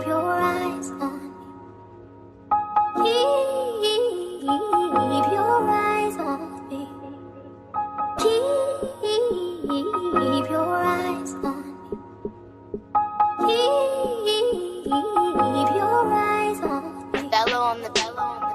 your eyes on me. Keep your eyes on me. Keep your eyes on me. Keep your eyes on me. Bellow on the bellow on the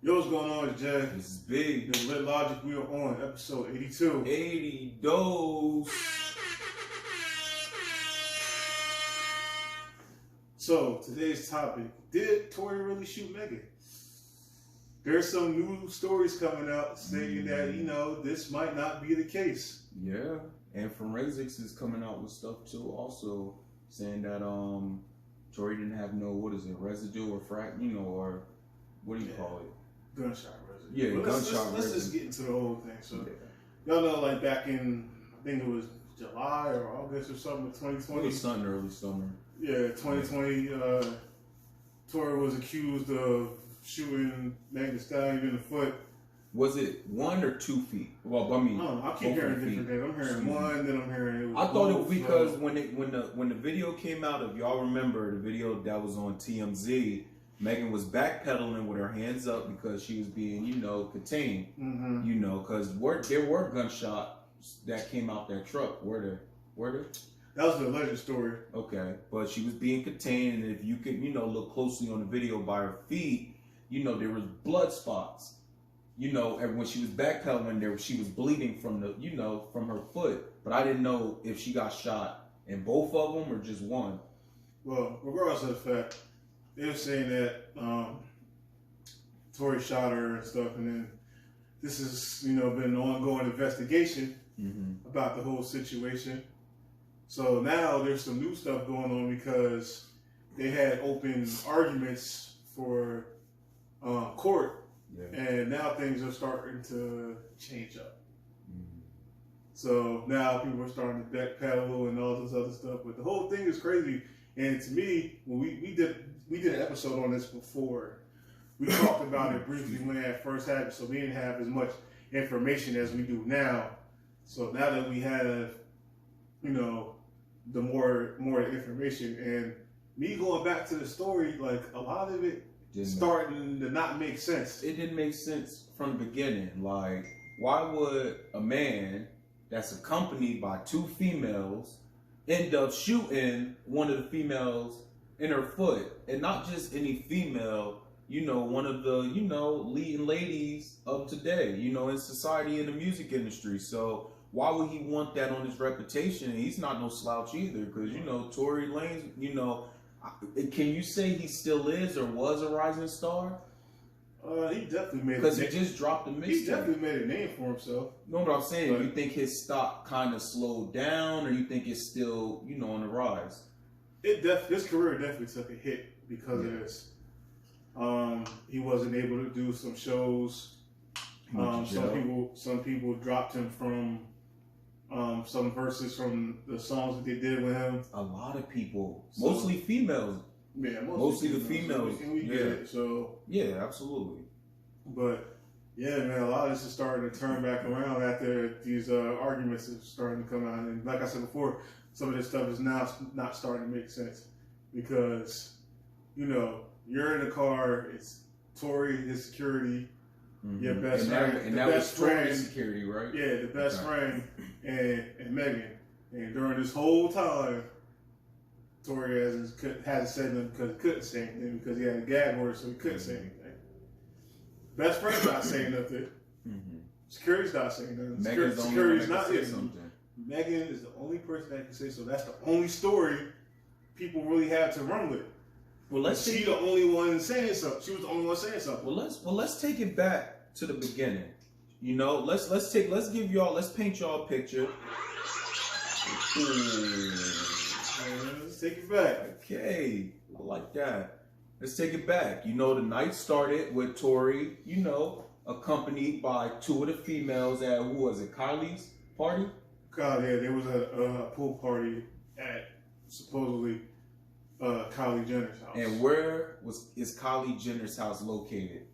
Yo, what's going on, Jay? This is big. The Lit Logic, we are on episode 82. 80 dose. So, today's topic, did Tory really shoot Megan? There's some new stories coming out saying that, this might not be the case. Yeah, and Forensics is coming out with stuff too, also saying that Tory didn't have no, residue or or what do you call it? Gunshot residue. Yeah, but gunshot let's residue. just get into the whole thing. So, Yeah. y'all know, like back in, I think it was July or August or something of 2020. It was something early summer. Yeah, 2020, Tory was accused of shooting Megan Thee Stallion in the foot. Was it 1 or 2 feet? Well, I mean, No, I keep hearing different things. I'm hearing one, then I'm hearing it was I thought it was both, because when the video came out, if y'all remember the video that was on TMZ, Megan was backpedaling with her hands up because she was being, contained. Mm-hmm. Because there were gunshots that came out that truck. Were there? That was the alleged story. Okay, but she was being contained, and if you could, look closely on the video by her feet, there was blood spots. And when she was backpedaling, she was bleeding from the, from her foot. But I didn't know if she got shot in both of them or just one. Well, regardless of the fact, they were saying that Tory shot her and stuff, and then this has, been an ongoing investigation about the whole situation. So now there's some new stuff going on because they had open arguments for court, and now things are starting to change up. So now people are starting to backpedal and all this other stuff, but the whole thing is crazy. And to me, when we did an episode on this before, we talked about it briefly when it first happened, so we didn't have as much information as we do now. So now that we have, the more information, and me going back to the story, like a lot of it starting to not make sense. It didn't make sense from the beginning. Like, why would a man that's accompanied by 2 females end up shooting one of the females in her foot? And not just any female, one of the, leading ladies of today, in society, in the music industry. So why would he want that on his reputation? And he's not no slouch either, because, Tory Lanez, can you say he still is or was a rising star? He definitely made because he just dropped a mixtape. He definitely made a name for himself. No, but I'm saying, you think his stock kind of slowed down, or you think it's still, on the rise? His career definitely took a hit because of this. He wasn't able to do some shows. Some people dropped him from some verses from the songs that they did with him. A lot of people, mostly females. Yeah, mostly the females. And we get it. So yeah, absolutely. But yeah, man, a lot of this is starting to turn back around after these arguments are starting to come out. And like I said before, some of this stuff is now not starting to make sense because, you're in the car, it's Tory, his security, your best friend, and that was Tory's security, right? Yeah, the best friend and Megan. And during this whole time, Tory hasn't said nothing because he couldn't say anything because he had a gag order, so he couldn't say anything. Best friend's not saying nothing. Security's not saying nothing. Security's not saying something. Megan is the only person that can say so. That's the only story people really have to run with. Well, She's the only one saying something. She was the only one saying something. Well, let's take it back to the beginning. Let's paint y'all a picture. Let's take it back. Okay, I like that. Let's take it back. The night started with Tory, accompanied by 2 of the females at, who was it, Kylie's party? God, yeah, there was a pool party at supposedly Kylie Jenner's house. And where is Kylie Jenner's house located?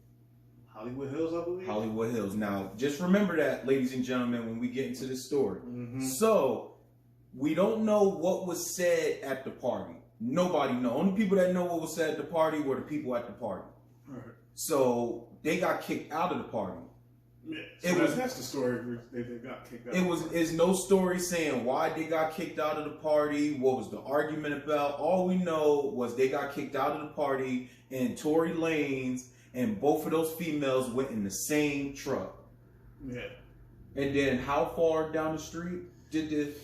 Hollywood Hills, I believe. Hollywood Hills. Now, just remember that, ladies and gentlemen, when we get into this story. Mm-hmm. So, we don't know what was said at the party. Nobody knows. Only people that know what was said at the party were the people at the party. Right. So, they got kicked out of the party. Yeah, so that's the story. They got kicked out. It's no story saying why they got kicked out of the party. What was the argument about? All we know was they got kicked out of the party in Tory lanes, and both of those females went in the same truck. Yeah. And then how far down the street did this?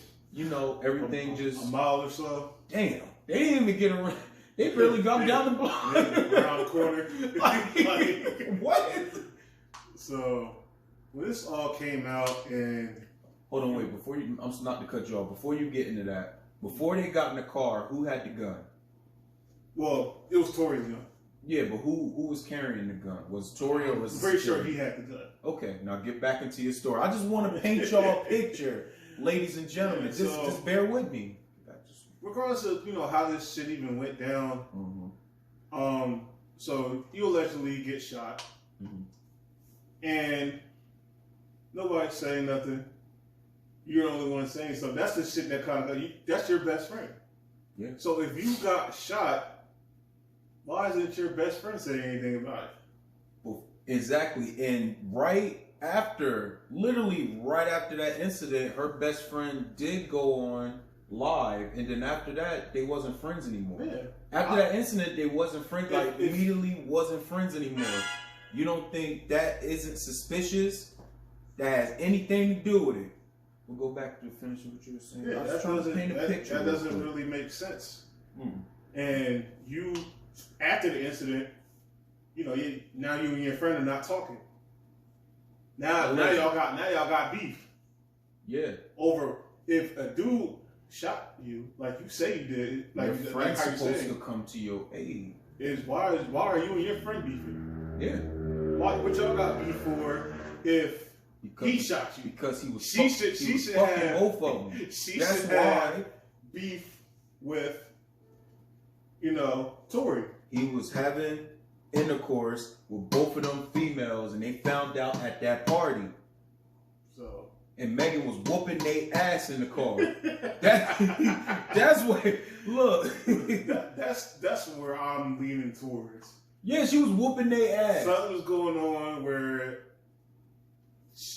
Everything just a mile or so. Damn, they didn't even get around. They barely got down the block. Around the corner. like, what? So. When this all came out and... Hold on, wait. I'm not to cut you off. Before you get into that, before they got in the car, who had the gun? Well, it was Tory's gun. Yeah, but who was carrying the gun? Was Tory or was... I'm pretty sure he had the gun. Okay, now get back into your story. I just want to paint y'all a picture, ladies and gentlemen. Yeah, just bear with me. Regardless of, how this shit even went down, so you allegedly get shot, and... Nobody's saying nothing. You're the only one saying something. That's the shit that kind of that's your best friend. Yeah. So if you got shot, why isn't your best friend saying anything about it? Well, exactly. And literally right after that incident, her best friend did go on live, and then after that, they wasn't friends anymore. Yeah. After that incident, they wasn't friends. Immediately wasn't friends anymore. You don't think that isn't suspicious? That has anything to do with it? We'll go back to finishing what you were saying. Yeah, that doesn't really make sense. And you, after the incident, now you and your friend are not talking. Now y'all got beef. Yeah. Over if a dude shot you like you say you did, like your friend's like supposed to come to your aid. Why are you and your friend beefing? Yeah. What y'all got beef for if he shot you? Because he was. She should have both of them. That's why beef with Tory. He was having intercourse with both of them females, and they found out at that party. So. And Megan was whooping their ass in the car. That's what. Look. That's where I'm leaning towards. Yeah, she was whooping their ass. Something was going on where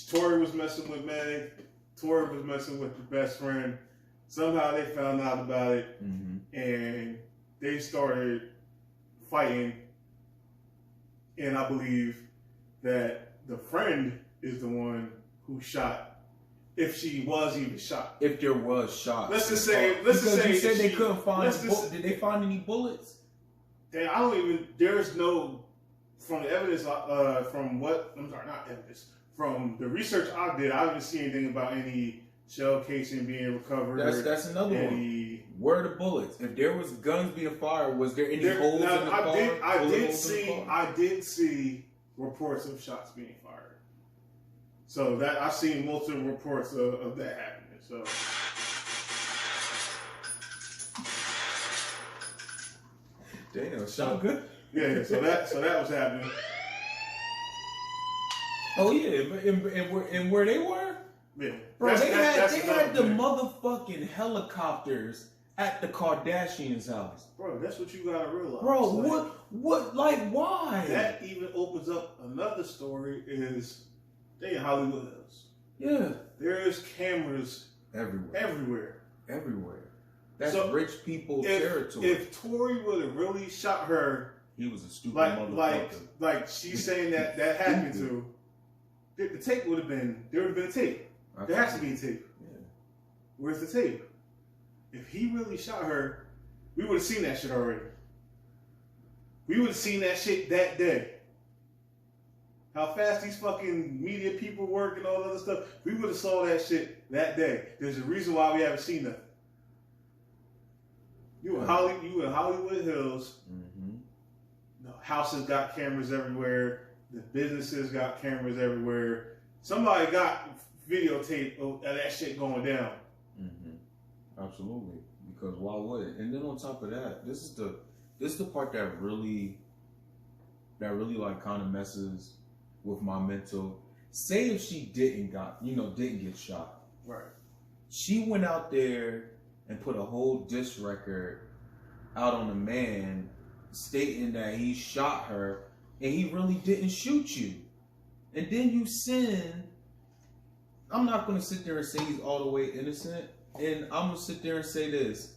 Tory was messing with Meg. Tory was messing with the best friend. Somehow they found out about it, and they started fighting. And I believe that the friend is the one who shot, if she was even shot. If there was shot. Let's just say you said they couldn't find. Did they find any bullets? There's no, from the evidence, from the research I did, I haven't seen anything about any shell casing being recovered. That's another one. Where are the bullets? If there was guns being fired, was there any holes in the car? I did see reports of shots being fired. So that I've seen multiple reports of that happening. So. Damn, sound good. Yeah, so that was happening. Oh yeah, and where they were? Yeah, bro, they had the motherfucking helicopters at the Kardashians' house. Bro, that's what you gotta realize. Bro, why? That even opens up another story. Is they in Hollywood Hills? Yeah, there's cameras everywhere. That's so rich people territory. If Tory would have really shot her, he was a stupid motherfucker. Like she's saying that happened to. The tape there would have been a tape. There has to be a tape. Yeah. Where's the tape? If he really shot her, we would have seen that shit already. We would have seen that shit that day. How fast these fucking media people work and all that other stuff. We would have saw that shit that day. There's a reason why we haven't seen nothing. You in Hollywood Hills. The houses got cameras everywhere. The businesses got cameras everywhere. Somebody got videotape of that shit going down. Absolutely. because why would it? And then on top of that, this is the part that really like kind of messes with my mental. Say if she didn't get shot. Right. She went out there and put a whole diss record out on a man stating that he shot her and he really didn't shoot you. And then you send, I'm not going to sit there and say he's all the way innocent. And I'm going to sit there and say this.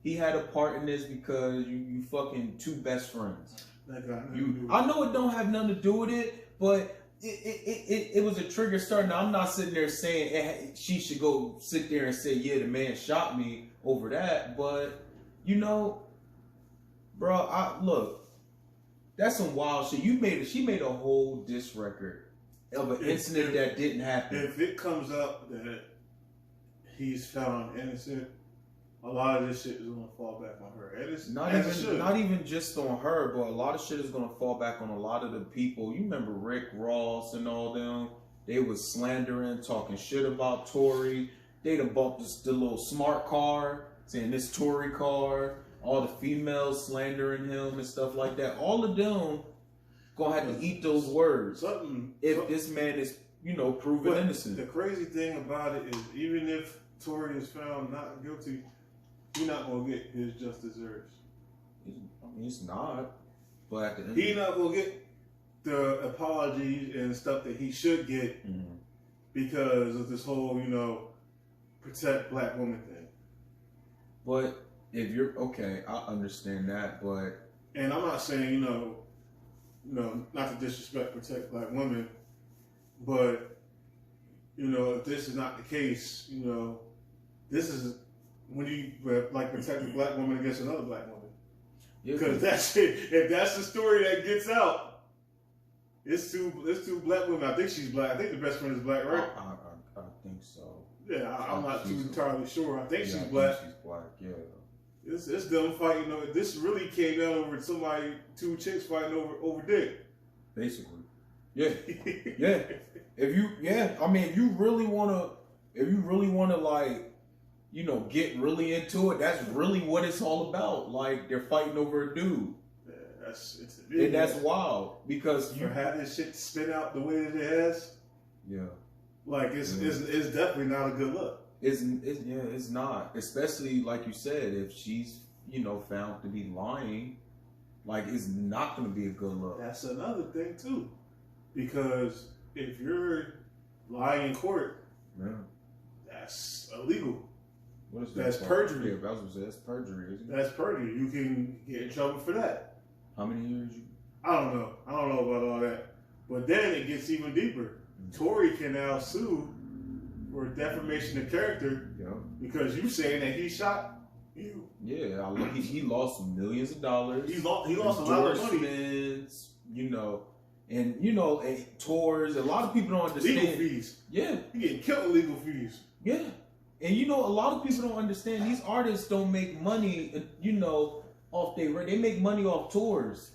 He had a part in this because you fucking two best friends. I know it don't have nothing to do with it, but it was a trigger starting. I'm not sitting there saying she should go sit there and say, yeah, the man shot me over that. But, you know, bro, look, that's some wild shit. She made a whole diss record of an incident that didn't happen. If it comes up that he's found innocent, a lot of this shit is gonna fall back on her. And it's not even just on her, but a lot of shit is gonna fall back on a lot of the people. You remember Rick Ross and all them? They was slandering, talking shit about Tory. They done bought the little smart car, saying this Tory car. All the females slandering him and stuff like that. All of them gonna have to eat those words if this man is, proven innocent. The crazy thing about it is, even if Tory is found not guilty, he's not gonna get his just desserts. It's not. But at the end, he's not gonna get the apologies and stuff that he should get because of this whole, protect black women thing. But if you're okay, I understand that, but and I'm not saying not to disrespect protect black women, but if this is not the case, this is when you protect a black woman against another black woman. Because that's it. If that's the story that gets out, it's two black women. I think she's black. I think the best friend is black, right? I think so. Yeah, I'm not too entirely sure. I think she's black. She's black. Yeah. It's them fighting. This really came out over two chicks fighting over dick. Basically, yeah, yeah. If you really wanna get really into it, that's really what it's all about. Like they're fighting over a dude. Yeah, that's wild because you had this shit spin out the way that it has. Yeah, like it's definitely not a good look. It's not. Especially like you said, if she's found to be lying, like it's not going to be a good look. That's another thing too, because if you're lying in court, that's illegal. What is that? That's perjury. Yeah, I was going to say that's perjury, isn't it? That's perjury. You can get in trouble for that. How many years? I don't know about all that. But then it gets even deeper. Tory can now sue for defamation of character because you saying that he shot you. Yeah, he lost millions of dollars. He lost a lot of money. And tours. A lot of people don't understand legal fees. Yeah, you getting killed in legal fees. Yeah, and a lot of people don't understand. These artists don't make money. Off they make money off tours.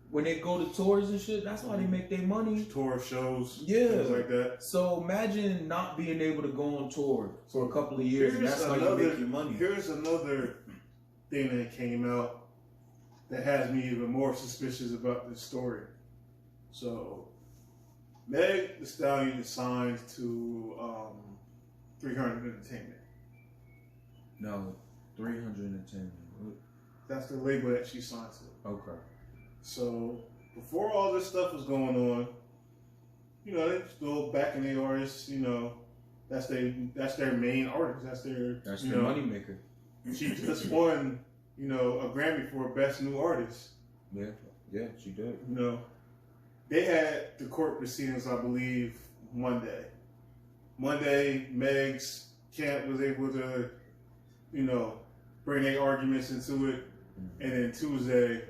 When they go to tours and shit, that's why they make their money. Tour shows, things like that. So imagine not being able to go on tour for a couple of years, and that's how you make your money. Here's another thing that came out that has me even more suspicious about this story. So, Meg Thee Stallion is signed to 300 Entertainment. No, 300 Entertainment. That's the label that she signed to. Okay. So before all this stuff was going on, they still backing their artists. That's their main artist. That's their money maker. She just won, a Grammy for Best New Artist. Yeah, she did. They had the court proceedings, I believe, Monday. Meg's camp was able to, bring their arguments into it, and then Tuesday,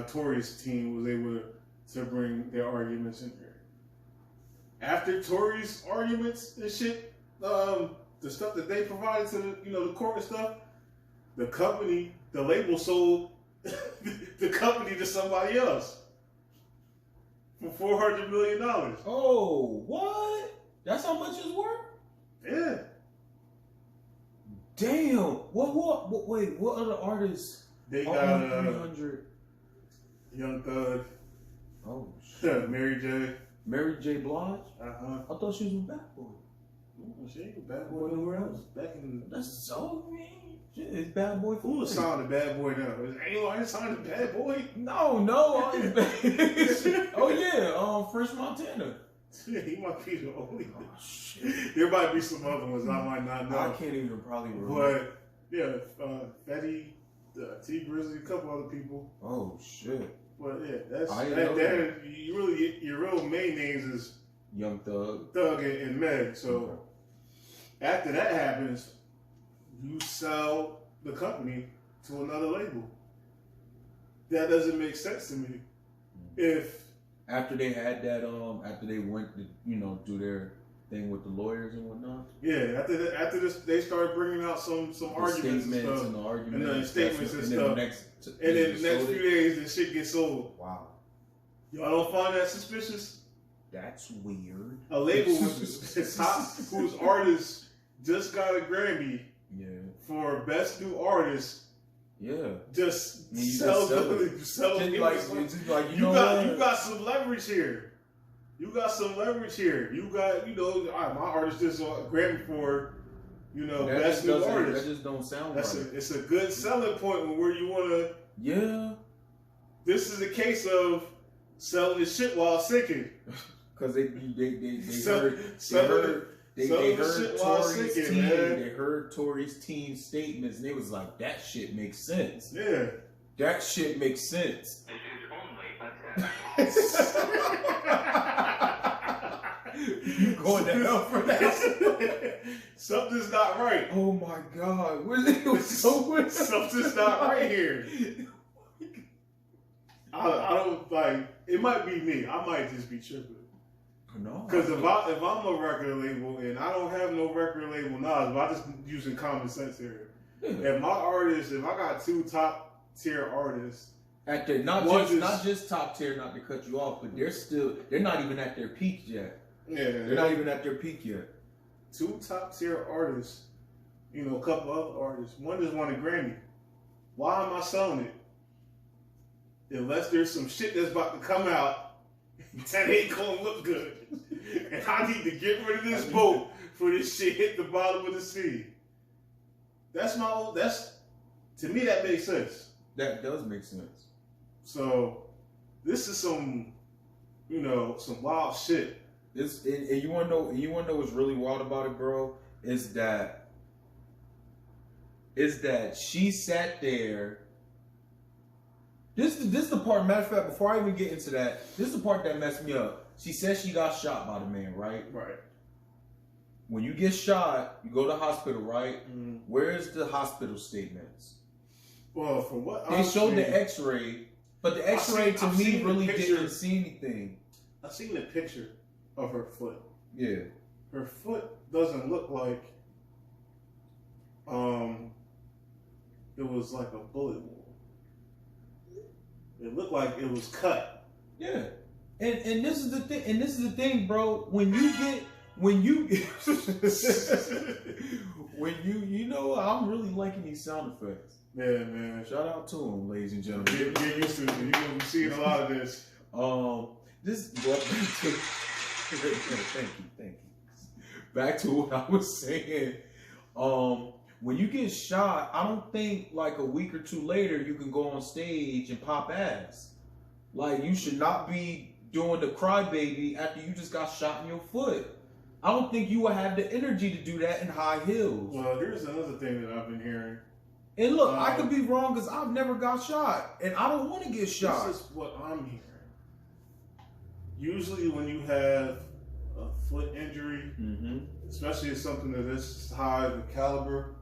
Tory's team was able to bring their arguments in here. After Tory's arguments and shit, the stuff that they provided to the court and stuff, the label sold the company to somebody else for $400 million. Oh, what? That's how much it's worth? Yeah. Damn. What other artists? They are got on 300. Young Thug. Oh shit. Mary J. Mary J. Blige. Uh-huh. I thought she was with Bad Boy. She ain't a bad boy nowhere else. Back in That's so mean. Shit, it's Bad Boy. who was signed to Bad Boy now? Anyone signed to Bad Boy? No. Oh yeah. Fresh Montana. He might be the only. Oh shit. There might be some other ones I might not know. I can't even probably remember. But yeah, Fetty, T Grizzly, a couple other people. Oh shit. But yeah, that's I that. didn't know That you really your real main names is Young Thug. Thug and Meg. So after that happens, you sell the company to another label. That doesn't make sense to me. If After they had that, after they went to, do their thing with the lawyers and whatnot. yeah, after this, they started bringing out some arguments and stuff, and the arguments, and the statements and then stuff. And then the next few days, the shit gets sold. Wow, Y'all don't find that suspicious? that's weird. A label whose artist just got a Grammy for Best New Artist. Yeah, Just you sell just sell it. it. You got some leverage here. You got some leverage here. You got, my artist just got a Grammy for, Best New Artist. That just don't sound right. It's a good selling point where you want to. Yeah. This is a case of selling the shit while sinking. Because they heard Tory's team statements, and they was like, that shit makes sense. Yeah. That shit makes sense. You going to hell for that? Something's not right. Oh my God. It was so weird. Something's not right here. I don't like. It might be me. I might just be tripping. No. Because if I'm a record label and I don't have no record label knowledge, but I'm just using common sense here. Yeah. If I got two top tier artists. At their not just top tier, not to cut you off, but they're not even at their peak yet. Yeah. They're not even at their peak yet. Two top tier artists, a couple other artists. One just won a Grammy. Why am I selling it? Unless there's some shit that's about to come out that ain't gonna look good. And I need to get rid of this boat for this shit hit the bottom of the sea. To me that makes sense. That does make sense. So this is some wild shit. And you wanna know what's really wild about it, bro? Is that she sat there. This is the part, matter of fact, before I even get into that, this is the part that messed me up. She said she got shot by the man, right? Right. When you get shot, you go to the hospital, right? Mm-hmm. Where's the hospital statements? Well, from what they showed the X-ray, but the X-ray to me really didn't see anything. I've seen the picture of her foot. Yeah. Her foot doesn't look like it was like a bullet wound. It looked like it was cut. Yeah. And this is the thing. And this is the thing, bro. When you I'm really liking these sound effects. Yeah, man. Shout out to them, ladies and gentlemen. Get used to it. You're gonna be seeing a lot of this. Thank you. Back to what I was saying. When you get shot, I don't think like a week or two later you can go on stage and pop ass. Like, you should not be doing the crybaby after you just got shot in your foot. I don't think you will have the energy to do that in high heels. Well, here's another thing that I've been hearing. And look, I could be wrong because I've never got shot, and I don't want to get shot. This is what I'm hearing. Usually when you have a foot injury, especially if something that is high of a caliber,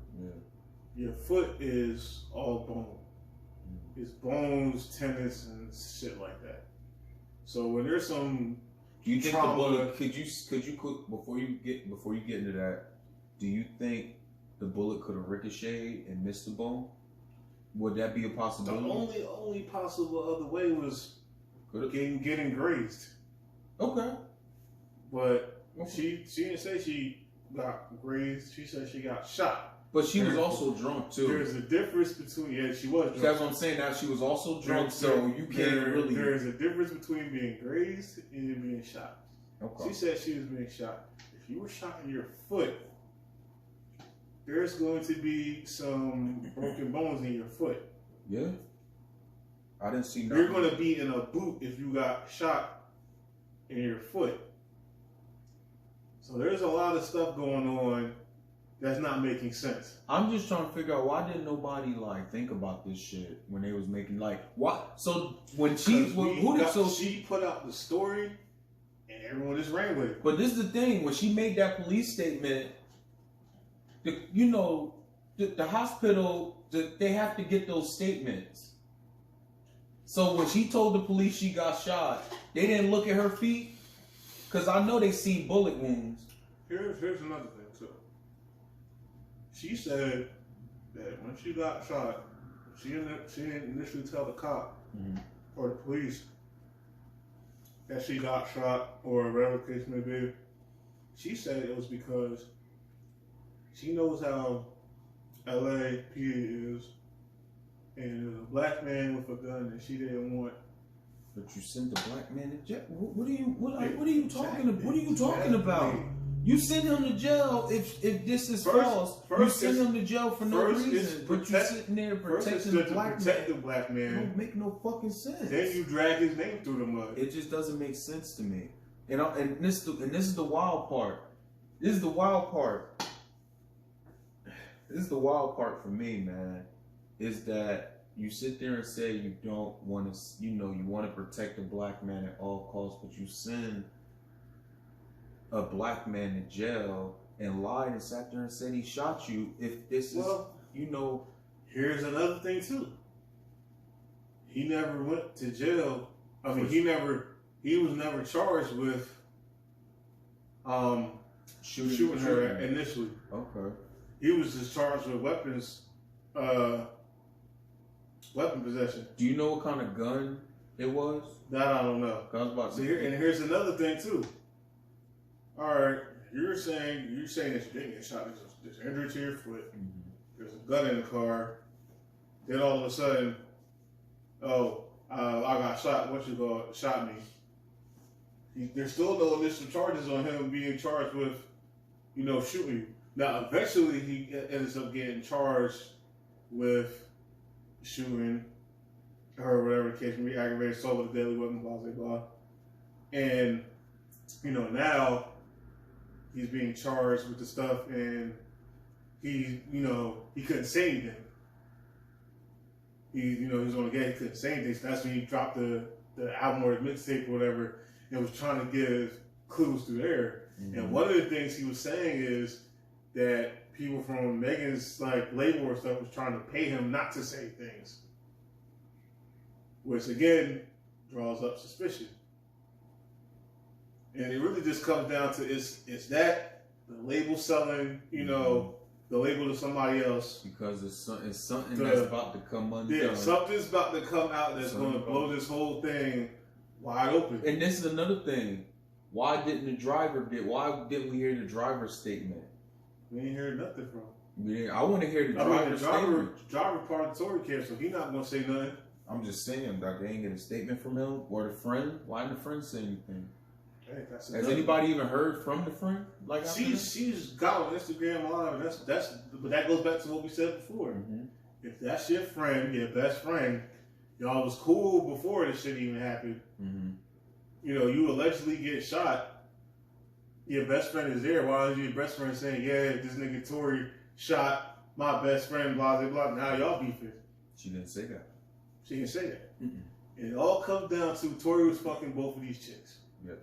your foot is all bone. It's bones, tendons, and shit like that. So when there's some do you think trauma, the bullet could you before you get into that, do you think the bullet could have ricocheted and missed the bone? Would that be a possibility? The only possible other way was getting grazed. Okay. But she didn't say she got grazed. She said she got shot. But she was also drunk too. There's a difference between she was drunk. That's what I'm saying. Now she was also drunk, so you can't really. There's a difference between being grazed and being shot. Okay. She said she was being shot. If you were shot in your foot, there's going to be some broken bones in your foot. Yeah. I didn't see nothing. You're going to be in a boot if you got shot in your foot. So there's a lot of stuff going on that's not making sense. I'm just trying to figure out why didn't nobody like think about this shit when they was making like what? So when she she put out the story and everyone just ran with it. But this is the thing, when she made that police statement, the hospital, they have to get those statements. So when she told the police she got shot, they didn't look at her feet, because I know they see bullet wounds. Here's another thing too. She said that when she got shot, she didn't initially tell the cop or the police that she got shot or whatever the case may be. She said it was because she knows how LA is, and there's a black man with a gun that she didn't want. But you sent the black man to jail. What are you talking about? You send him to jail if this is false. You send him to jail for no reason. But you sitting there protecting the black man. It don't make no fucking sense. Then you drag his name through the mud. It just doesn't make sense to me. And this is the wild part. This is the wild part. This is the wild part for me, man. Is that you sit there and say you don't want to, you want to protect the black man at all costs, but you send a black man to jail and lied and sat there and said he shot you. If this is, here's another thing too. He never went to jail. I mean, he was never charged with shooting her initially. Okay. He was just charged with weapon possession. Do you know what kind of gun it was? That I don't know. And here's another thing too. All right, you're saying that you didn't get shot. There's an injury to your foot. Mm-hmm. There's a gun in the car. Then all of a sudden, I got shot. Shot me. There's still no initial charges on him being charged with, shooting you. Now, eventually, he ends up getting charged with shooting or whatever the case may be, aggravated assault with a deadly weapon, blah, blah, blah. And, now he's being charged with the stuff, and he couldn't say anything. He was on the game, he couldn't say anything. So that's when he dropped the album or the mixtape or whatever, and was trying to give clues through there. Mm-hmm. And one of the things he was saying is that people from Megan's label or stuff was trying to pay him not to say things, which again draws up suspicion. And it really just comes down to it's that the label selling, the label to somebody else because it's something that's about to come undone. Yeah, something's about to come out that's going to blow this whole thing wide open. And this is another thing. Why didn't we hear the driver's statement? We ain't heard nothing from him. Yeah, I want to hear the driver's statement. Driver part of the Tory camp, so he's not going to say nothing. I'm just saying, they ain't get a statement from him or the friend. Why didn't the friend say anything? Hey, has anybody even heard from the friend? She's got on Instagram Live. But that goes back to what we said before. Mm-hmm. If that's your friend, your best friend, y'all was cool before this shit even happened. Mm-hmm. You allegedly get shot. Your best friend is there. Why is your best friend saying, "Yeah, this nigga Tory shot my best friend"? Blah blah blah. Now y'all beefing. She didn't say that. She didn't say that. Mm-mm. And it all comes down to Tory was fucking both of these chicks. Yes.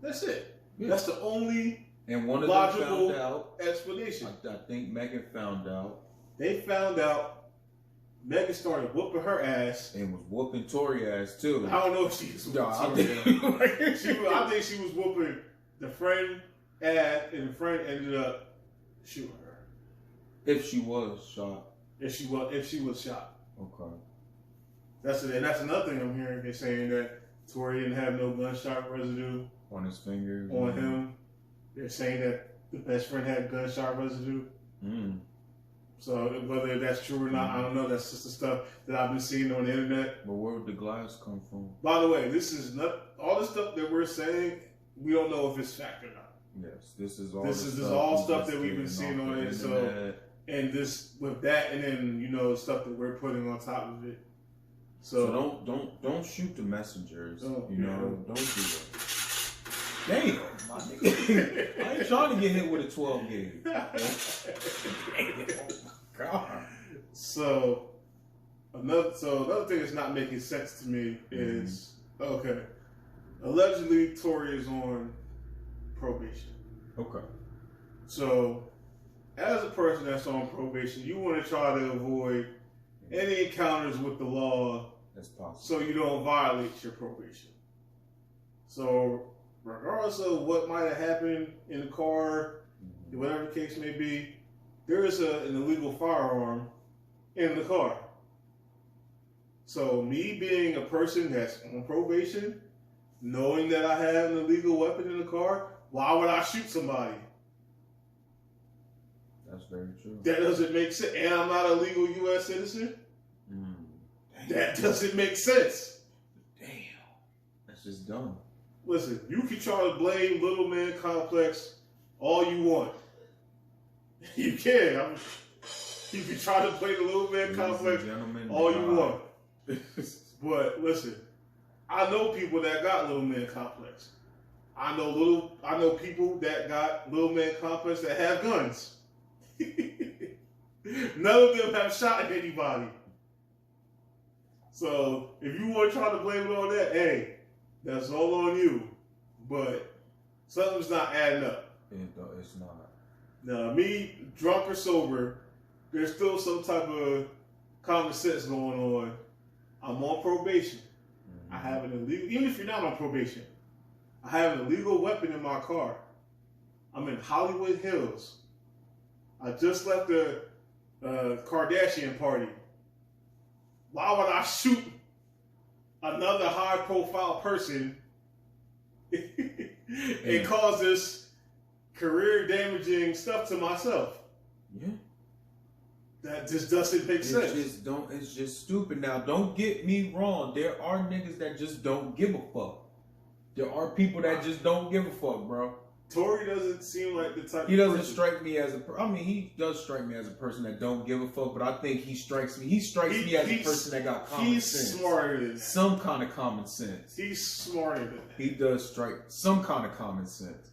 That's it. Yeah. That's the only logical explanation. I think Megan found out. They found out. Megan started whooping her ass and was whooping Tory ass too. I don't know if she was whooping Tory ass. I think she was whooping the friend ass, and the friend ended up shooting her. If she was shot. If she was shot. Okay. That's another thing I'm hearing. They're saying that Tory didn't have no gunshot residue on his fingers. On him. They're saying that the best friend had gunshot residue. Mm. So whether that's true or not, I don't know. That's just the stuff that I've been seeing on the internet. But where would the glass come from? By the way, this is not all the stuff that we're saying. We don't know if it's fact or not. Yes, this is all. This is all stuff that we've been seeing on it. So, and this with that, and then stuff that we're putting on top of it. So don't shoot the messengers. Don't do that. Damn, my nigga. I ain't trying to get hit with a 12 gauge. Oh my God. So another thing that's not making sense to me is okay. Allegedly, Tory is on probation. Okay. So, as a person that's on probation, you want to try to avoid any encounters with the law as possible, so you don't violate your probation. So, regardless of what might have happened in the car, whatever the case may be, there is an illegal firearm in the car. So, me being a person that's on probation, knowing that I have an illegal weapon in the car, why would I shoot somebody? That's very true. That doesn't make sense. And I'm not a legal U.S. citizen. That doesn't make sense. Damn. That's just dumb. Listen, you can try to blame Little Man Complex all you want. You can. You can try to blame the Little Man Complex all you want. But listen, I know people that got Little Man Complex. I know people that got Little Man Complex that have guns. None of them have shot anybody. So if you want to try to blame it on that, hey, that's all on you. But something's not adding up. It's not. Now, me, drunk or sober, there's still some type of common sense going on. I'm on probation. I have an illegal, even if you're not on probation, I have an illegal weapon in my car. I'm in Hollywood Hills. I just left the Kardashian party. Why would I shoot another high-profile person and cause this career-damaging stuff to myself? Yeah. That just doesn't make sense. It's just stupid. Now, don't get me wrong. There are niggas that just don't give a fuck. There are people that just don't give a fuck, bro. Tory doesn't seem like the type. He doesn't strike me as he does strike me as a person that don't give a fuck. But I think he strikes me as a person that got common sense. He's smarter than that. Some kind of common sense. He's smarter than that. He does strike some kind of common sense.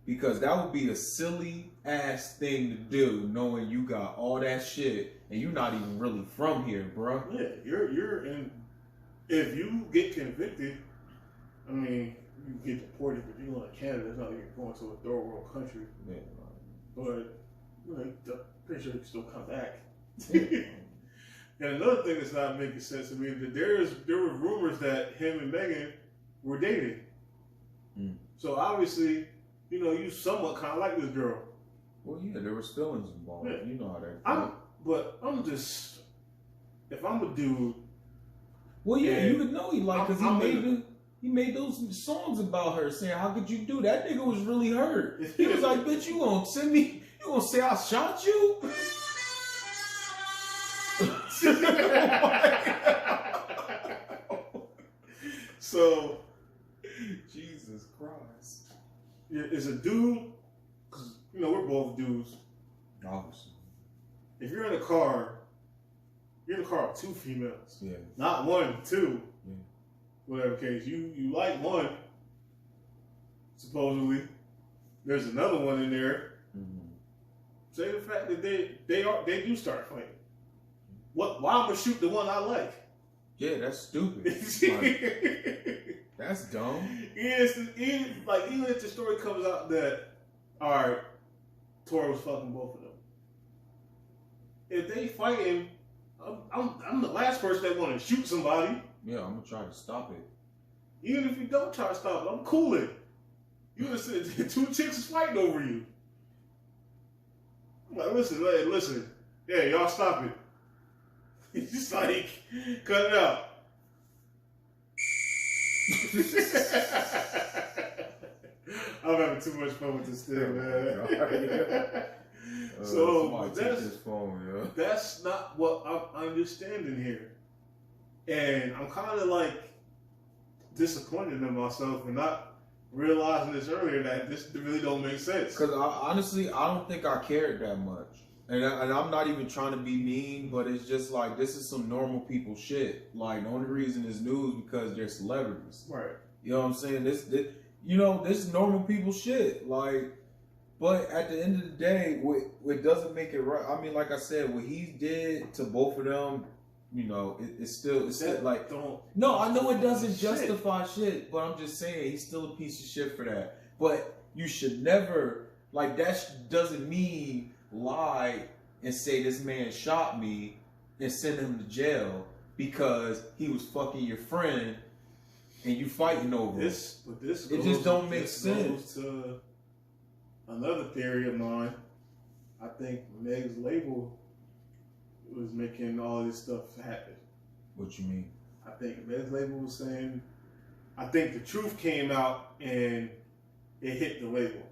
Because that would be a silly ass thing to do, knowing you got all that shit and you're not even really from here, bro. Yeah, you're in. If you get convicted, I mean, you get deported, but you're going to Canada. It's not like you're going to a third world country. Yeah, but I'm pretty sure you can still come back. And another thing that's not making sense to me is that there were rumors that him and Megan were dating. So obviously, you somewhat kind of like this girl. Well, yeah, there was feelings involved. Yeah. You know how that goes. If I'm a dude. Well, yeah, you would know he liked because he made those songs about her saying, how could you do that? That nigga was really hurt. He was like, bitch, you gonna say I shot you? So, Jesus Christ. Is a dude, because, we're both dudes. Obviously. If you're in a car with two females. Yeah. Not one, two. Yeah. Whatever case. You like one, supposedly. There's another one in there. Say the fact that they do start fighting. Why I'm gonna shoot the one I like? Yeah, that's stupid. That's dumb. Even if the story comes out that, all right, Tory was fucking both of them. If they fighting, I'm the last person that want to shoot somebody. Yeah, I'm gonna try to stop it. Even if you don't try to stop it, I'm cooling. You listen, two chicks is fighting over you. I'm like, listen. Yeah, y'all stop it. It's just like, cut it out. I'm having too much fun with this thing, man. So take this phone, yo. That's not what I'm understanding here. And I'm kind of like disappointed in myself for not realizing this earlier that this really don't make sense. Because honestly, I don't think I cared that much. And I'm not even trying to be mean, but it's just like, this is some normal people shit. Like, the only reason it's news because they're celebrities. Right. You know what I'm saying? This is normal people shit. Like, but at the end of the day, what doesn't make it right, I mean, like I said, what he did to both of them, you know, it's still like, no, I know it doesn't justify shit, but I'm just saying, he's still a piece of shit for that. But you should never, like, that doesn't mean lie and say this man shot me and send him to jail because he was fucking your friend and you fighting over this. But this it just don't make sense. Goes to another theory of mine. I think Meg's label was making all this stuff happen. What you mean? I think Meg's label was saying, I think the truth came out and it hit the label.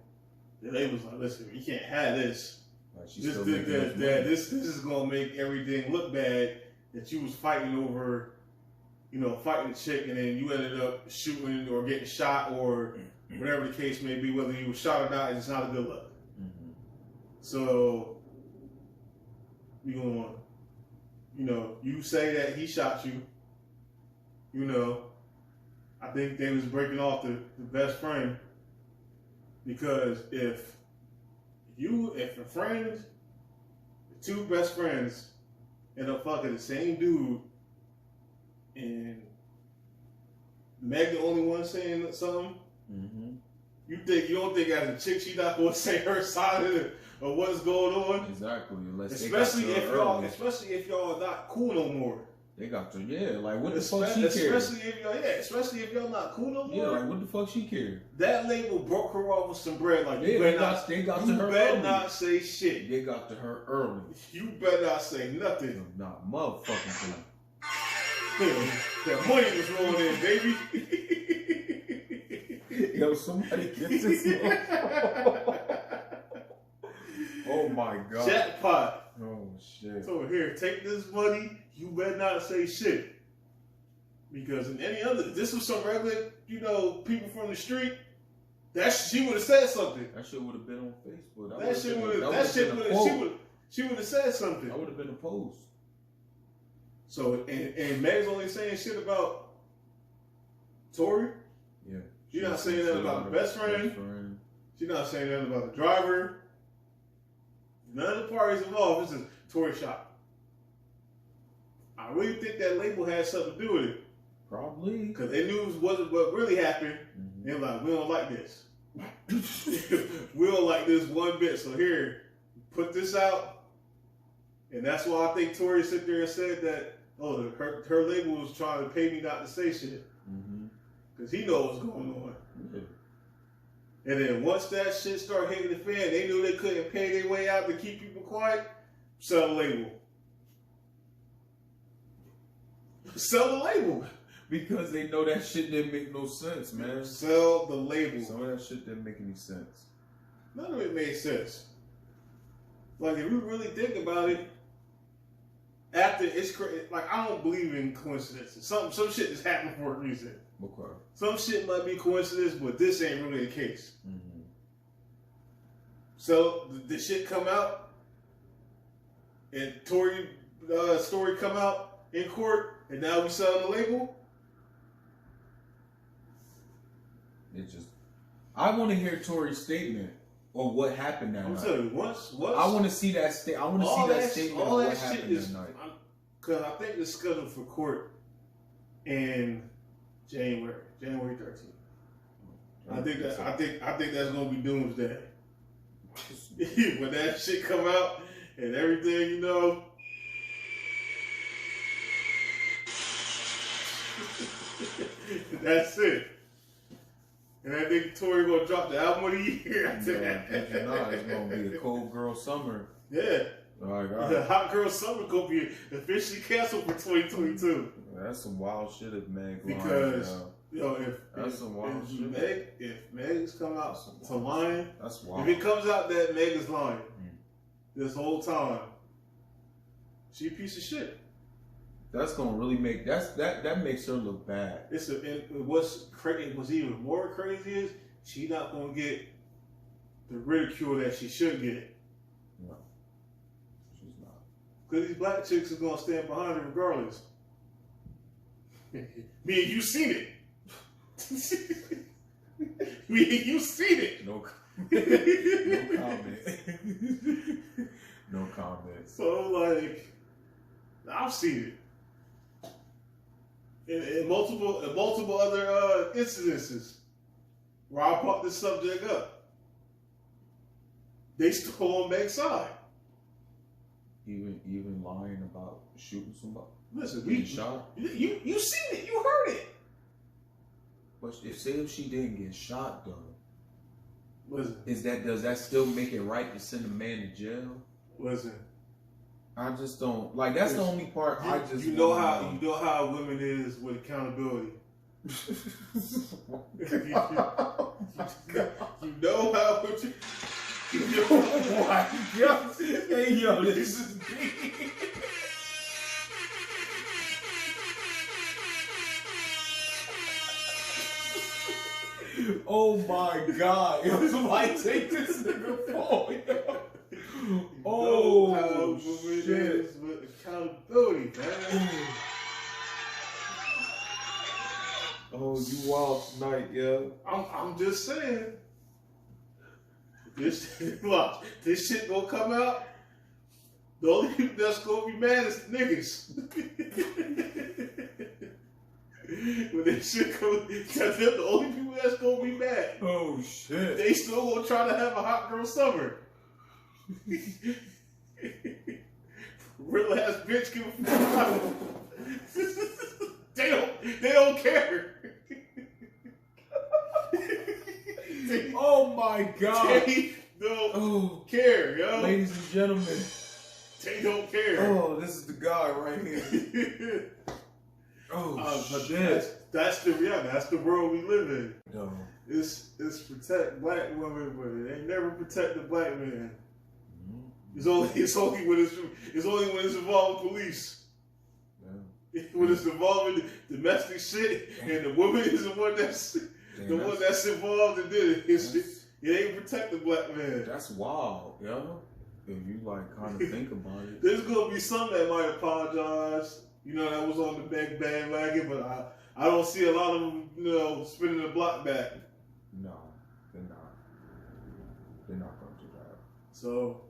The label's like, listen, you can't have this. Like this is gonna make everything look bad that you was fighting over, you know, fighting a chick and then you ended up shooting or getting shot or whatever the case may be, whether you were shot or not, it's not a good look. Mm-hmm. So you gonna, you know, you say that he shot you, you know, I think they was breaking off the best friend because if a friend, the two best friends end up fucking the same dude and Meg the only one saying something, mm-hmm. you don't think as a chick she not gonna say her side of what's going on? Exactly. Especially if y'all not cool no more. They got to, like what the fuck she care? Especially if y'all not cool no more. Yeah, like what the fuck she care? That label broke her off with some bread. Like they got to her better early. not say shit. They got to her early. You better not say nothing. Not motherfucking thing. That money was rolling in, baby. Yo, somebody get this. Oh my god. Jackpot. Oh shit. So here, take this money. You better not say shit. Because in any other, this was some regular, you know, people from the street. She would have said something. That shit would have been on Facebook. She would have said something. That would have been a post. So and Meg's only saying shit about Tory. Yeah. She's not saying that about the best friend. She's not saying that about the driver. None of the parties involved. This is Tory shot. I really think that label had something to do with it. Probably. Because they knew what really happened. Mm-hmm. They're like, we don't like this. We don't like this one bit. So here, put this out. And that's why I think Tory sit there and said that, oh, her label was trying to pay me not to say shit. Because he knows what's going on. Yeah. And then once that shit started hitting the fan, they knew they couldn't pay their way out to keep people quiet. Sell the label. Sell the label. Because they know that shit didn't make no sense, man. Sell the label. Some of that shit didn't make any sense. None of it made sense. Like, if you really think about it, after it's like, I don't believe in coincidences. Some shit just happened for a reason. Okay. Some shit might be coincidence, but this ain't really the case. Mm-hmm. So the shit come out, and Tory story come out in court, and now we selling the label. It just, I want to hear Tory's statement or what happened that night. I'm telling you, once I want to see that I want to see that statement of what happened that night. Because I think it's scheduled for court in January 13th. I think that's gonna be doomsday. When that shit come out and everything, you know. That's it. And I think Tory gonna drop the album of the year after that. If not, it's gonna be a cold girl summer. Yeah. All right. The hot girl summer gonna be officially canceled for 2022. That's some wild shit if man. Because Yo, That's some wild shit. if Meg's come out to lying, that's wild. if it comes out that Meg is lying this whole time, she a piece of shit. That's gonna really make that makes her look bad. What's even more crazy is she not gonna get the ridicule that she should get. No, she's not. Because these black chicks are gonna stand behind her regardless. Me and you seen it. Me and you seen it. No comment. No comment. So like, I've seen it. In multiple other incidences where I brought this subject up, they still on Meg's side. Even lying about shooting somebody. Listen, getting shot. You seen it, you heard it. But if she didn't get shot though, listen, does that still make it right to send a man to jail? Listen. I just don't like. That's the only part. You know how women is with accountability. You know how. Oh my God! Hey yo, this is deep. Oh my God! Yo, somebody take this nigga phone. Oh, how shit. Is with accountability, man. Oh, you wild tonight, yo. I'm just saying. This shit gonna come out. The only people that's gonna be mad is the niggas. When this shit comes, they're the only people that's gonna be mad. Oh shit. They still gonna try to have a hot girl summer. Real ass bitch give a fuck. They don't care. Oh my God. They don't care, yo. Ladies and gentlemen. They don't care. Oh, this is the guy right here. Shit. That's the reality. That's the world we live in. No. It's protect black women, but it ain't never protect the black man. It's only when it's involving police. Yeah. When it's involving domestic shit, and the woman is the one that's involved in it. It ain't protect the black man. That's wild, yo. If you like kind of think about it. There's gonna be some that might apologize. That was on the big bandwagon, but I don't see a lot of them, spinning the block back. No, they're not. They're not going to do that. So,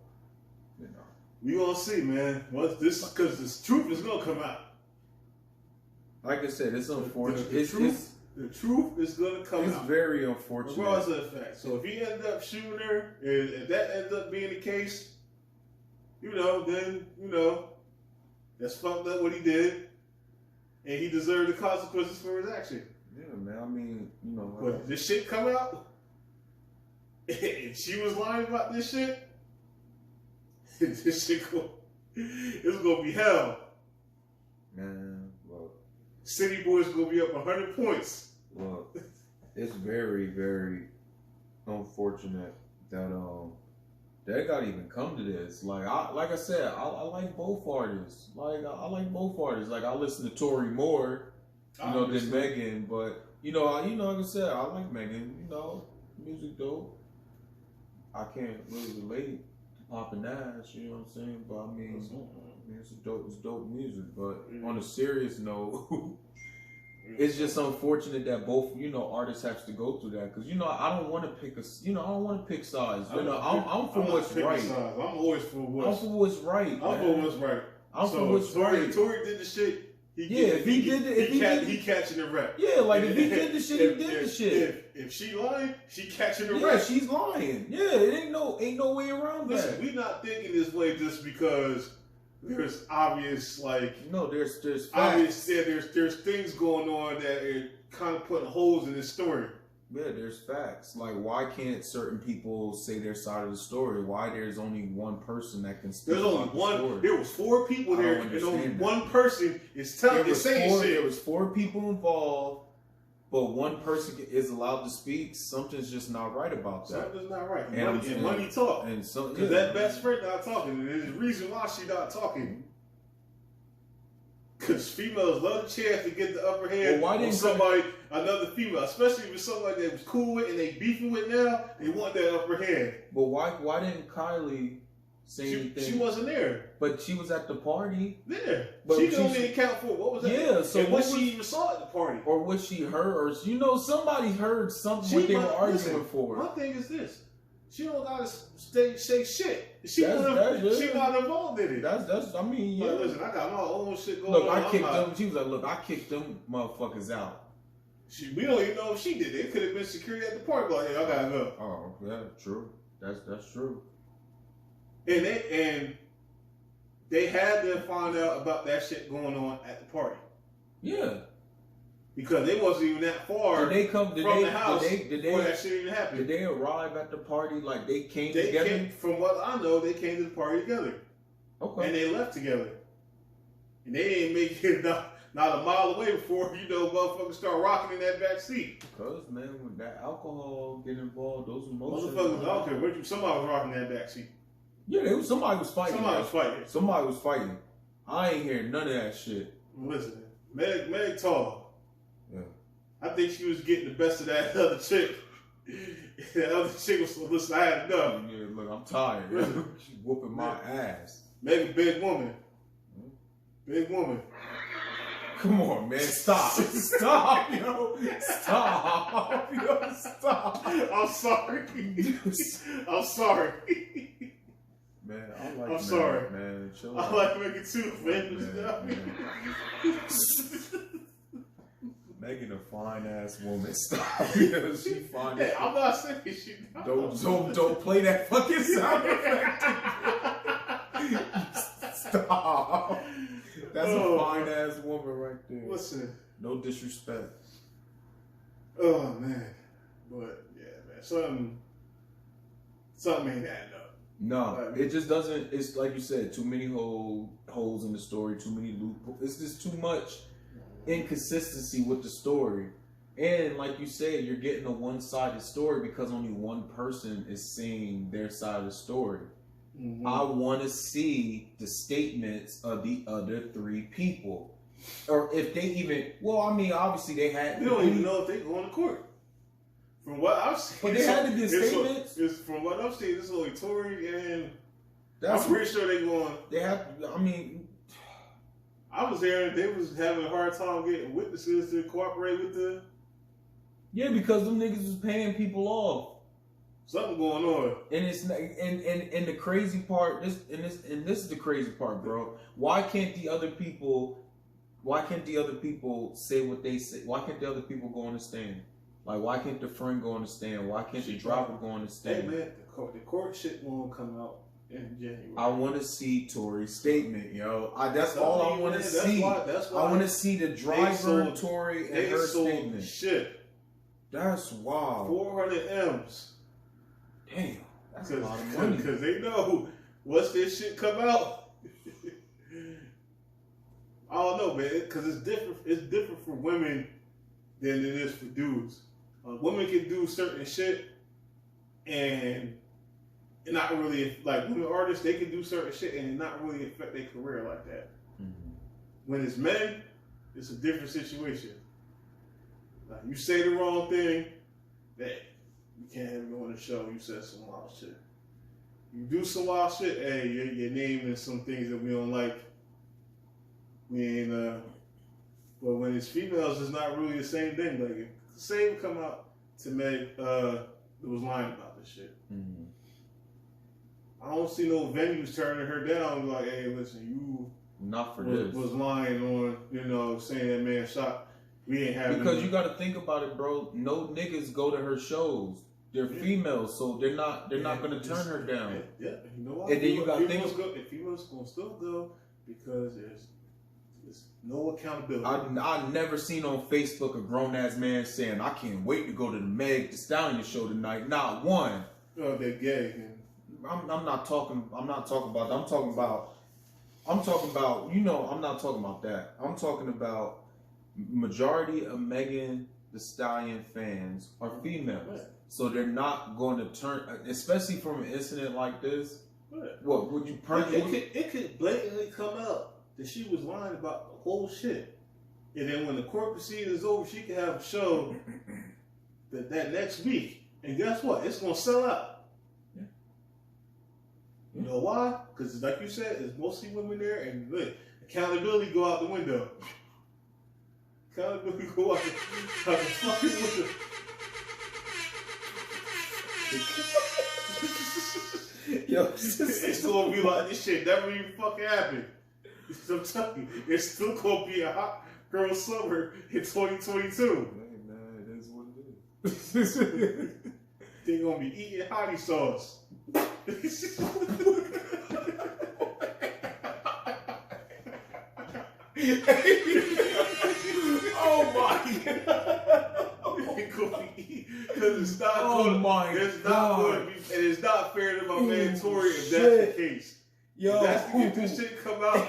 they're not. We gonna see, man. Because the truth is gonna come out. Like I said, it's unfortunate. The truth is gonna come out. It's very unfortunate. Regardless of the fact. So if he ended up shooting her, and if that ends up being the case, then that's fucked up what he did, and he deserved the consequences for his action. Yeah, man. I mean, But this shit come out, and she was lying about this shit. This shit it's gonna be hell. Man, look. City Boys gonna be up 100 points. Look, it's very, very unfortunate that that got even come to this. Like I said, I like both artists. I like both artists. Like I listen to Tory more, than Megan. But like I said, I like Megan. Music dope. I can't really relate to Papa Nash. You know what I'm saying? But I mean, it's dope music. But on a serious note. It's just unfortunate that both, artists have to go through that. Because, I don't want to pick I don't want to pick sides. I'm for what's right. I'm always for what's right. I'm for what's right. I'm for what's right. Tory did the shit. If he did it, he catching the rap. Yeah, like if he did the shit, he did the shit. If she lying, she catching the rap. Yeah, she's lying. Yeah, it ain't no way around that. Listen, we not thinking this way just because there's obvious there's obvious there's things going on that are kind of putting holes in this story. Yeah, there's facts. Like, why can't certain people say their side of the story? Why there's only one person that can speak? There's only one. Story? There was 4 people there, and only one person is saying shit. There was 4 people involved, but one person is allowed to speak, something's just not right about that. Something's not right. And money talk. And so, because that best friend not talking, and there's a reason why she not talking. Because females love the chance to get the upper hand on somebody, another female, especially if it's somebody that was cool with and they beefing with now. They want that upper hand. But why didn't Kylie say anything? She wasn't there. But she was at the party. Yeah. But she can only account for what was that? Yeah. So and what she even saw at the party, or what she heard, or somebody heard something what they were arguing for. My thing is this: she don't gotta say shit. She not involved in it. That's. I mean, yeah. Like, listen, I got my own shit going on. Look, I kicked them. She was like, "Look, I kicked them motherfuckers out." We don't even know if she did it. It could have been security at the party. Like, hey, I gotta go. Oh, yeah, true. That's true. And they had to find out about that shit going on at the party. Yeah. Because they wasn't even that far the house before that shit even happened. Did they arrive at the party like they came together? From what I know, they came to the party together. Okay. And they left together. And they didn't make it not a mile away before, motherfuckers start rocking in that back seat. Because, man, when that alcohol get involved, those emotions... Motherfuckers, I don't care. Somebody was rocking that back seat. Yeah, somebody was fighting. Somebody was fighting. I ain't hearing none of that shit. Listen, Meg tall. Yeah. I think she was getting the best of that other chick. That other chick was, listen, I had enough. Yeah, look, I'm tired. She's whooping my ass. Meg a big woman. Big woman. Come on, man. Stop. Stop, yo. Stop. Yo, stop. I'm sorry. I'm sorry. Man, I like I'm sorry. Man. Chill I like Megan too, man. Megan a fine ass woman. Stop. Yo, she fine. Hey, I'm not saying she not. Don't play that fucking sound effect. Stop. That's a fine ass woman right there. Listen. No disrespect. Oh man. But yeah, man. Something ain't adding up. No, it just doesn't. It's like you said, too many holes in the story, too many loopholes. It's just too much inconsistency with the story. And like you said, you're getting a one-sided story because only one person is seeing their side of the story. Mm-hmm. I want to see the statements of the other three people. Or if they even, well, I mean, obviously they had... They don't even know if they go to court. From what I've seen... But they had to be statements. From what I've seen, it's only Tory and... I'm pretty sure they going... They have, I mean... I was hearing they was having a hard time getting witnesses to cooperate with the... Yeah, because them niggas was paying people off. Something going on. And it's and the crazy part, this is the crazy part, bro. Why can't the other people say what they say? Why can't the other people go on the stand? Like, why can't the friend go on the stand? Why can't the driver go on the stand? Hey man, the court shit won't come out in January. I want to see Tory's statement, yo. That's all I want to see. That's why I want to see the driver, Tory, and her statement. Shit. That's wild. 400 M's. Damn, that's a lot of money. Because they know once this shit come out, I don't know, man. Because it's different. It's different for women than it is for dudes. Women can do certain shit, and not really like women artists. They can do certain shit and not really affect their career like that. Mm-hmm. When it's men, it's a different situation. Like you say the wrong thing, that. You can't have you on the show. You said some wild shit. You do some wild shit. Hey, your name is some things that we don't like. We ain't. But when it's females, it's not really the same thing. Like if the same come out to Meg, that was lying about this shit. Mm-hmm. I don't see no venues turning her down. Like, hey, listen, you not for this was lying on, saying that man shot. We ain't having because you got to think about it, bro. No niggas go to her shows. They're females, so they're not gonna turn her down. Yeah, you know what? And then you got to think if females gonna still go because there's no accountability. I never seen on Facebook a grown ass man saying, "I can't wait to go to the Meg Thee Stallion show tonight." Not one. Oh, they're gay. I'm not talking about that. I'm talking about. I'm not talking about that. I'm talking about majority of Megan Thee the Stallion fans are females. Right. So they're not going to turn, especially from an incident like this. Right. What would you It could blatantly come out that she was lying about the whole shit, and then when the court proceedings is over, she can have a show that next week, and guess what? It's gonna sell out. Yeah. You know why? Because like you said, it's mostly women there, and look, accountability go out the window. Accountability go out the fucking window. Yo, It's gonna be like this shit never even fucking happened. I'm telling you, it's still gonna be a hot girl summer in 2022. Hey man, it is what it is. They're gonna be eating hottie sauce. Oh my god! Because it's not Oh good. my It's not God. good, and it's not fair to my man Tory if that's shit. the case. Yo, If this shit come out,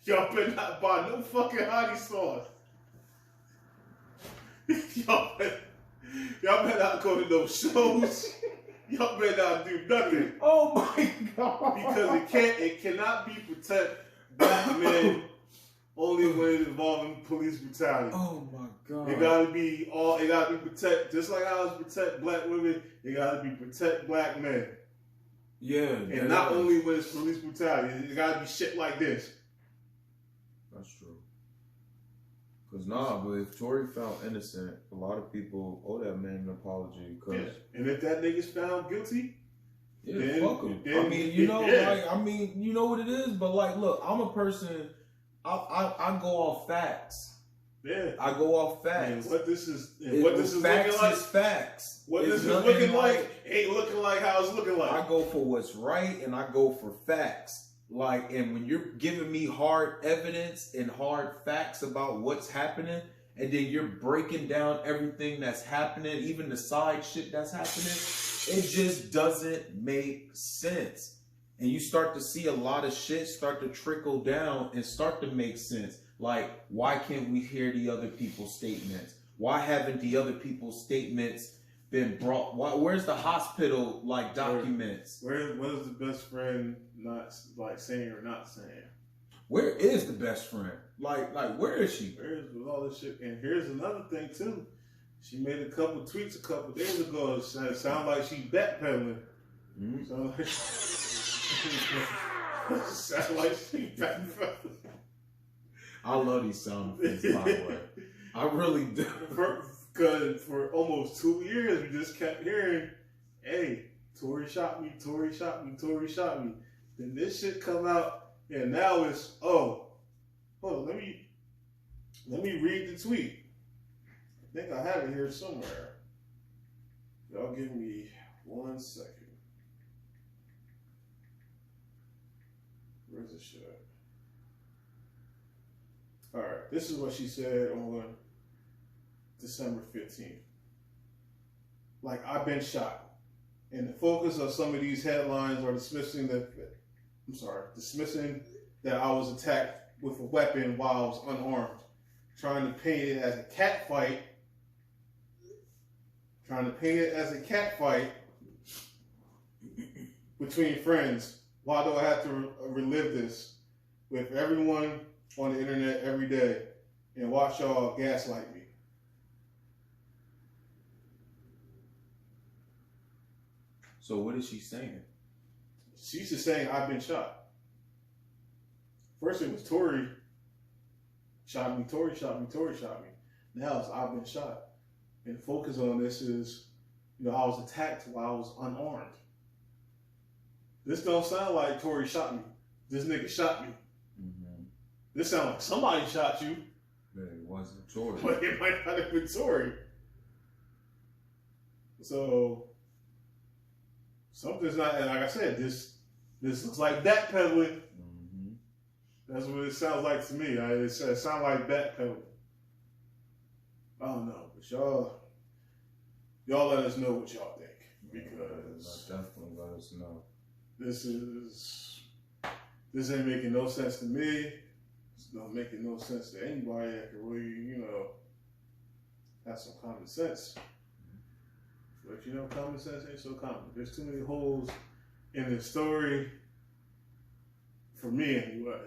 y'all better not buy no fucking hottie sauce. y'all better not go to no shows. Y'all better not do nothing. Oh my god! Because it cannot be protect black men only when it's involving police brutality. Oh my god! It gotta be protect, just like I was protect black women, it gotta be protect black men. Yeah, And not only when it's police brutality, it gotta be shit like this. That's true. Cause but if Tory found innocent, a lot of people owe that man an apology. Cause Yeah. And if that nigga's found guilty, yeah, then, fuck him. then, I mean, you know, yeah. like, I mean, you know what it is. But like, look, I'm a person. I go off facts. Yeah. I go off facts. And what this is facts looking like. is facts. What It's this is nothing looking like ain't looking like how it's looking like. I go for what's right and I go for facts. Like, and when you're giving me hard evidence and hard facts about what's happening, and then you're breaking down everything that's happening, even the side shit that's happening, it just doesn't make sense. And you start to see a lot of shit start to trickle down and start to make sense. Like, why can't we hear the other people's statements? Why haven't the other people's statements been brought? Where's the hospital like documents? What is the best friend not like saying or not saying? Where is the best friend? Like where is she? Where's with all this shit? And here's another thing too. She made a couple tweets a couple days ago. It sound like she backpedaling. Mm-hmm. Sound like she backpedaling. I love these sound effects, by the way. I really do. Because for almost 2 years, we just kept hearing, hey, Tory shot me, Tory shot me, Tory shot me. Then this shit come out, and now it's, hold on, let me read the tweet. I think I have it here somewhere. Y'all give me 1 second. Where's the shit at? All right, this is what she said on December 15th. Like, I've been shot. And the focus of some of these headlines are dismissing that I was attacked with a weapon while I was unarmed. Trying to paint it as a cat fight. Between friends. Why do I have to relive this with everyone on the internet every day and watch y'all gaslight me? So what is she saying? She's just saying I've been shot. First it was Tory shot me, Tory shot me, Tory shot me. Now it's I've been shot. And the focus on this is, I was attacked while I was unarmed. This don't sound like Tory shot me. This nigga shot me. Mm-hmm. This sound like somebody shot you. But it wasn't Tory. But it might not have been Tory. So something's not, and like I said, this looks like backpedaling. Mm-hmm. That's what it sounds like to me. It sounds like backpedaling. I don't know, but y'all let us know what y'all think, because definitely let us know. This ain't making no sense to me. It's not making no sense to anybody that can really, have some common sense. But you know, common sense ain't so common. There's too many holes in the story for me anyway.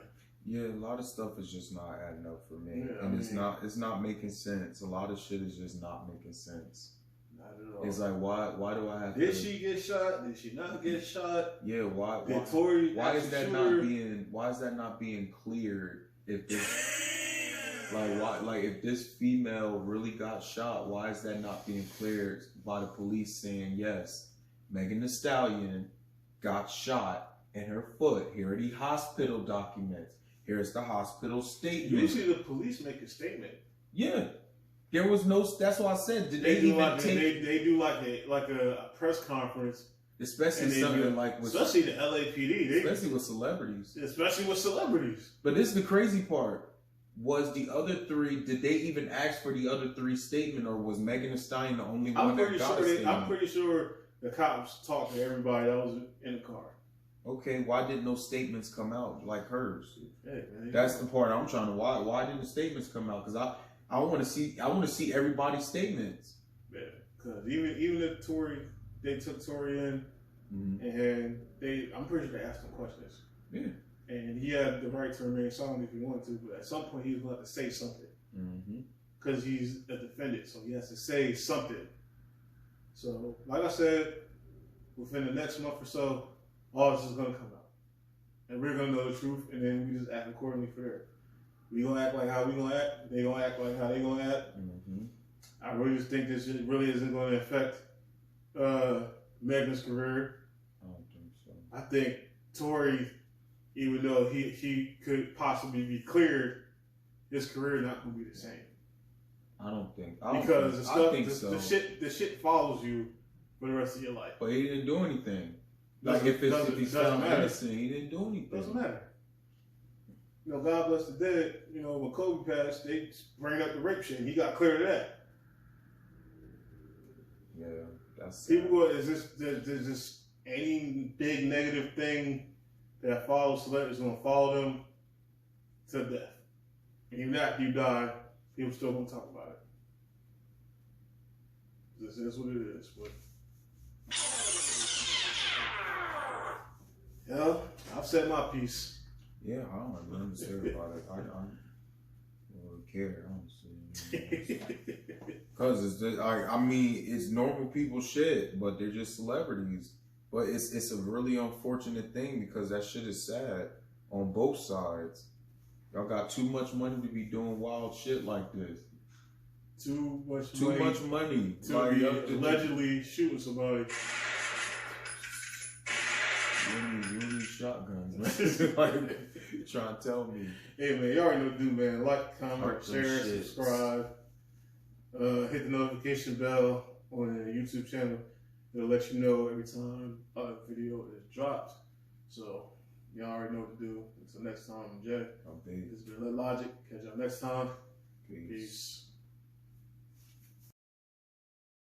Yeah, a lot of stuff is just not adding up for me, Yeah, and it's not making sense. A lot of shit is just not making sense. Not at all. It's like why do I have Did to? she get shot? Did she not get shot? Yeah, why Tory why is that shooter? not being cleared if this if this female really got shot, why is that not being cleared by the police saying yes, Megan Thee Stallion got shot in her foot. Here are the hospital documents. Here's the hospital statement. Usually the police make a statement. Yeah. There was no. That's why I said. Did they even like take? They do like a press conference, especially something like with, especially the LAPD, especially with celebrities. Especially with celebrities. But this is the crazy part. Was the other three? Did they even ask for the other three statement, or was Megan Thee Stallion the only one that got a statement? I'm pretty sure the cops talked to everybody that was in the car. Okay, why didn't no statements come out like hers? Hey, man, that's the part I'm trying to. Why didn't the statements come out? Because I want to see everybody's statements. Yeah, because even if they took Tory in, and I'm pretty sure they asked him questions. Yeah. And he had the right to remain silent if he wanted to, but at some point he was going to have to say something. Because he's a defendant, so he has to say something. So, like I said, within the next month or so, all this is going to come out. And we're going to know the truth, and then we just act accordingly for there. We going to act like how we going to act. They going to act like how they going to act. I really just think this really isn't going to affect Megan's career. I don't think so. I think Tory, even though he could possibly be cleared, his career not going to be the same. I don't think. The shit follows you for the rest of your life. But he didn't do anything. Like if he's found innocent, he didn't do anything. Doesn't matter. You know, God bless the dead. You know, when Kobe passed, they bring up the rape shit. He got cleared of that. Yeah, that's people. There's just any big negative thing that follows celebrities going to follow them to death. And even after you die, people still gonna talk about it. This is what it is. But yeah, I've said my piece. Yeah, I don't have nothing to say about it. I don't really care, honestly. Because it's just, I mean, it's normal people shit, but they're just celebrities. But it's a really unfortunate thing because that shit is sad on both sides. Y'all got too much money to be doing wild shit like this. Too much money to be allegedly shooting somebody. Really shotguns, man. Like, you trying to tell me. Hey, man, you already know what to do, man. Like, comment, share, subscribe. Hit the notification bell on the YouTube channel. It'll let you know every time a video is dropped. So, y'all already know what to do. Until next time, I'm Jay. I'm Dave. This has been Let Logic. Catch y'all next time. Peace. Peace.